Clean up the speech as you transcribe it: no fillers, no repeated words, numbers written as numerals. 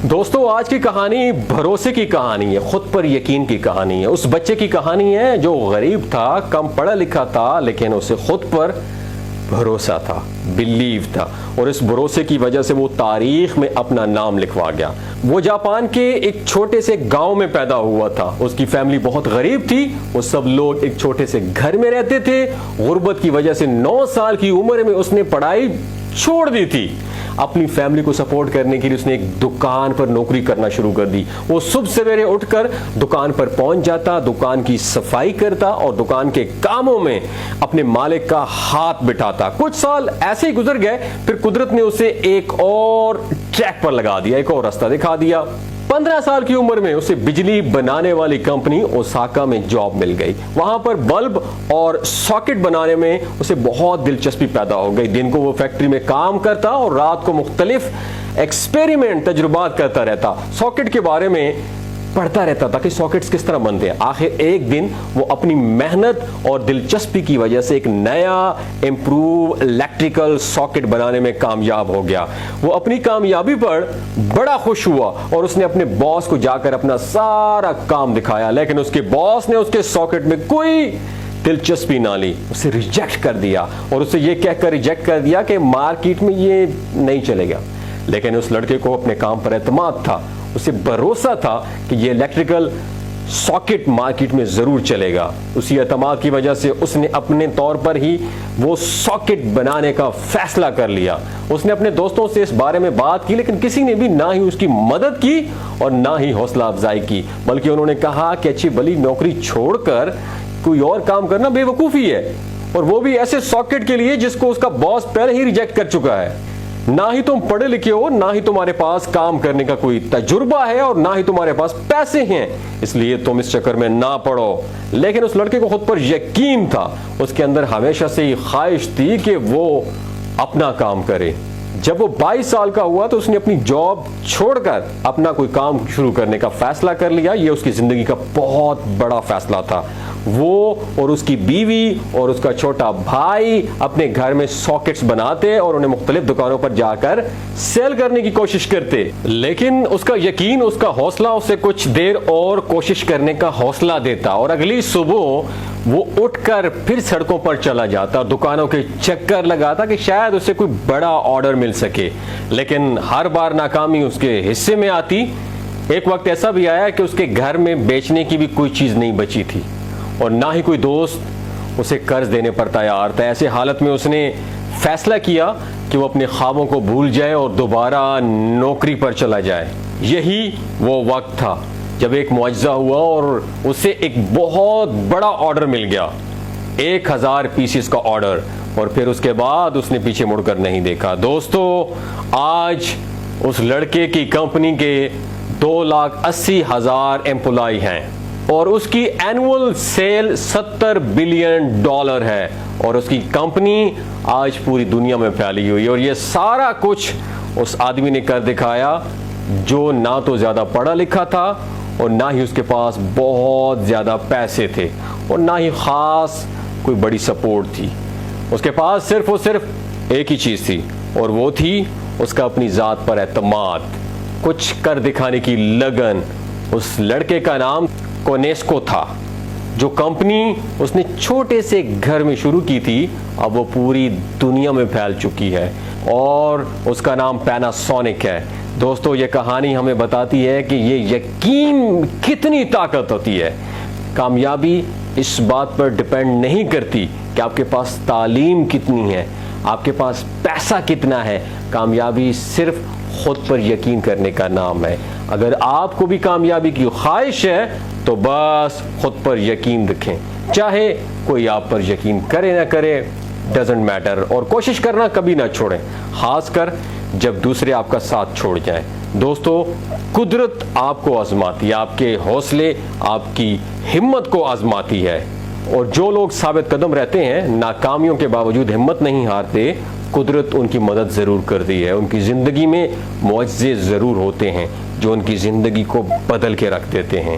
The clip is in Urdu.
دوستو آج کی کہانی بھروسے کی کہانی ہے، خود پر یقین کی کہانی ہے۔ اس بچے کی کہانی ہے جو غریب تھا، کم پڑھا لکھا تھا، لیکن اسے خود پر بھروسہ تھا، بلیو تھا، اور اس بھروسے کی وجہ سے وہ تاریخ میں اپنا نام لکھوا گیا۔ وہ جاپان کے ایک چھوٹے سے گاؤں میں پیدا ہوا تھا۔ اس کی فیملی بہت غریب تھی، وہ سب لوگ ایک چھوٹے سے گھر میں رہتے تھے۔ غربت کی وجہ سے 9 سال کی عمر میں اس نے پڑھائی چھوڑ دی تھی۔ اپنی فیملی کو سپورٹ کرنے کے لیے اس نے ایک دکان پر نوکری کرنا شروع کر دی۔ وہ صبح سویرے اٹھ کر دکان پر پہنچ جاتا، دکان کی صفائی کرتا اور دکان کے کاموں میں اپنے مالک کا ہاتھ بٹھاتا۔ کچھ سال ایسے ہی گزر گئے، پھر قدرت نے اسے ایک اور ٹریک پر لگا دیا، ایک اور راستہ دکھا دیا۔ 15 سال کی عمر میں اسے بجلی بنانے والی کمپنی اوساکا میں جاب مل گئی۔ وہاں پر بلب اور ساکٹ بنانے میں اسے بہت دلچسپی پیدا ہو گئی۔ دن کو وہ فیکٹری میں کام کرتا اور رات کو مختلف ایکسپیریمنٹ تجربات کرتا رہتا، ساکٹ کے بارے میں پڑھتا رہتا تھا کہ ساکٹس کس طرح بنتے ہیں۔ آخر ایک دن وہ اپنی محنت اور دلچسپی کی وجہ سے ایک نیا امپروو الیکٹریکل ساکٹ بنانے میں کامیاب ہو گیا۔ وہ اپنی کامیابی پر بڑا خوش ہوا اور اس نے اپنے باس کو جا کر اپنا سارا کام دکھایا، لیکن اس کے باس نے اس کے ساکٹ میں کوئی دلچسپی نہ لی، اسے ریجیکٹ کر دیا اور اسے یہ کہہ کر ریجیکٹ کر دیا کہ مارکیٹ میں یہ نہیں چلے گا۔ لیکن اس لڑکے کو اپنے کام پر اعتماد تھا، اسے بھروسہ تھا کہ یہ الیکٹریکل ساکٹ مارکیٹ میں ضرور چلے گا۔ اسی اعتماد کی وجہ سے اس نے اپنے طور پر ہی وہ ساکٹ بنانے کا فیصلہ کر لیا۔ اس نے اپنے دوستوں سے اس بارے میں بات کی، لیکن کسی نے بھی نہ ہی اس کی مدد کی اور نہ ہی حوصلہ افزائی کی، بلکہ انہوں نے کہا کہ اچھی بھلی نوکری چھوڑ کر کوئی اور کام کرنا بے وقوفی ہے، اور وہ بھی ایسے ساکٹ کے لیے جس کو اس کا باس پہلے ہی ریجیکٹ کر چکا ہے۔ نہ ہی تم پڑھے لکھے ہو، نہ ہی تمہارے پاس کام کرنے کا کوئی تجربہ ہے، اور نہ ہی تمہارے پاس پیسے ہیں، اس لیے تم اس چکر میں نہ پڑو۔ لیکن اس لڑکے کو خود پر یقین تھا، اس کے اندر ہمیشہ سے یہ خواہش تھی کہ وہ اپنا کام کرے۔ جب وہ 22 سال کا ہوا تو اس نے اپنی جاب چھوڑ کر اپنا کوئی کام شروع کرنے کا فیصلہ کر لیا۔ یہ اس کی زندگی کا بہت بڑا فیصلہ تھا۔ وہ اور اس کی بیوی اور اس کا چھوٹا بھائی اپنے گھر میں ساکٹس بناتے اور انہیں مختلف دکانوں پر جا کر سیل کرنے کی کوشش کرتے، لیکن اس کا یقین، اس کا حوصلہ اسے کچھ دیر اور کوشش کرنے کا حوصلہ دیتا، اور اگلی صبح وہ اٹھ کر پھر سڑکوں پر چلا جاتا، دکانوں کے چکر لگاتا کہ شاید اسے کوئی بڑا آرڈر مل سکے، لیکن ہر بار ناکامی اس کے حصے میں آتی۔ ایک وقت ایسا بھی آیا کہ اس کے گھر میں بیچنے کی بھی کوئی چیز نہیں بچی تھی، اور نہ ہی کوئی دوست اسے قرض دینے پر تیار تھا۔ ایسے حالت میں اس نے فیصلہ کیا کہ وہ اپنے خوابوں کو بھول جائے اور دوبارہ نوکری پر چلا جائے۔ یہی وہ وقت تھا جب ایک معجزہ ہوا اور اسے ایک بہت بڑا آرڈر مل گیا، 1000 پیسز کا آرڈر، اور پھر اس کے بعد اس نے پیچھے مڑ کر نہیں دیکھا۔ دوستو آج اس لڑکے کی کمپنی کے 2,80,000 امپلائی ہیں، اور اس کی اینول سیل $70 بلین ہے، اور اس کی کمپنی آج پوری دنیا میں پھیلی ہوئی ہے۔ اور یہ سارا کچھ اس آدمی نے کر دکھایا جو نہ تو زیادہ پڑھا لکھا تھا اور نہ ہی اس کے پاس بہت زیادہ پیسے تھے، اور نہ ہی خاص کوئی بڑی سپورٹ تھی۔ اس کے پاس صرف اور صرف ایک ہی چیز تھی، اور وہ تھی اس کا اپنی ذات پر اعتماد، کچھ کر دکھانے کی لگن۔ اس لڑکے کا نام کونیسکو تھا۔ جو کمپنی اس نے چھوٹے سے گھر میں شروع کی تھی، اب وہ پوری دنیا میں پھیل چکی ہے، اور اس کا نام پیناسونک ہے۔ دوستو یہ کہانی ہمیں بتاتی ہے کہ یہ یقین کتنی طاقت ہوتی ہے۔ کامیابی اس بات پر ڈیپینڈ نہیں کرتی کہ آپ کے پاس تعلیم کتنی ہے، آپ کے پاس پیسہ کتنا ہے۔ کامیابی صرف خود پر یقین کرنے کا نام ہے۔ اگر آپ کو بھی کامیابی کی خواہش ہے تو بس خود پر یقین رکھیں، چاہے کوئی آپ پر یقین کرے نہ کرے، ڈزنٹ میٹر، اور کوشش کرنا کبھی نہ چھوڑیں، خاص کر جب دوسرے آپ کا ساتھ چھوڑ جائیں۔ دوستو قدرت آپ کو آزماتی ہے، آپ کے حوصلے، آپ کی ہمت کو آزماتی ہے، اور جو لوگ ثابت قدم رہتے ہیں، ناکامیوں کے باوجود ہمت نہیں ہارتے، قدرت ان کی مدد ضرور کرتی ہے۔ ان کی زندگی میں معجزے ضرور ہوتے ہیں جو ان کی زندگی کو بدل کے رکھ دیتے ہیں۔